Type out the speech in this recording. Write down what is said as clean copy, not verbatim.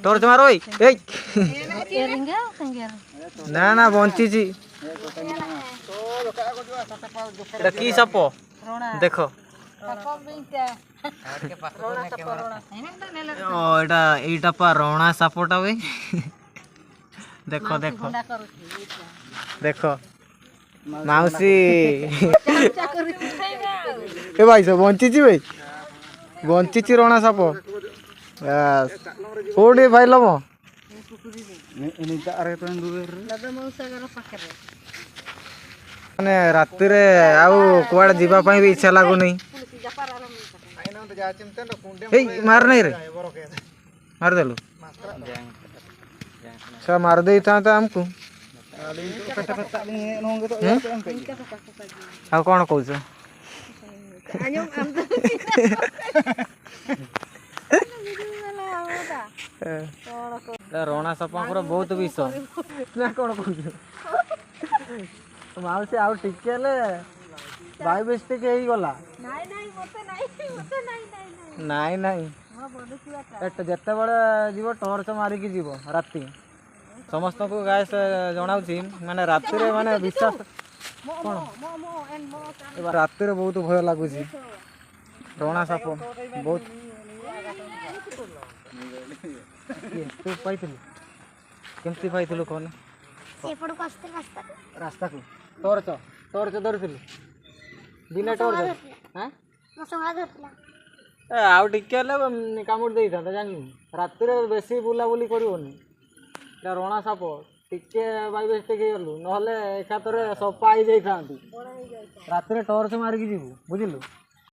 Torch मारो ओए ए ना ना बंची की साप देख एटा पा रोणा सापटा वे देखो देखो देखो माउसी ए भाई सब बंची भाई बंची रोणा साप कोडी भाई लबो माने राति रे आउ कुआडे जीवा पई भी इच्छा लागु नहीं मार नहीं रे मार देलु सब मार दे था हमको आ कौन कहू रोणा सापर बहुत विष ना कौन कहू माउसी आउ टिके भाई मिस्टेक हो गला नाई नाई जिते बड़े जीव टर्च मारिकी जीव राति समस्त को गाय जनाऊँ माने राति रे माने विश्वास कौन राति रे बहुत भय लगुच रोणा साप बहुत तू पाइलु केमती पाइलु कौन रास्ता को टर्च टर्च धरथिलु बिना टर्च हां आउ टिके कामुड़ दे था जानी राति रे बेसी बुलाबुली करनी रोणा साप टिके बाई बेस्टेक गलु ना एकाथरे सफा हो जाती राति टर्च मारिकी जीवु बुझिलु।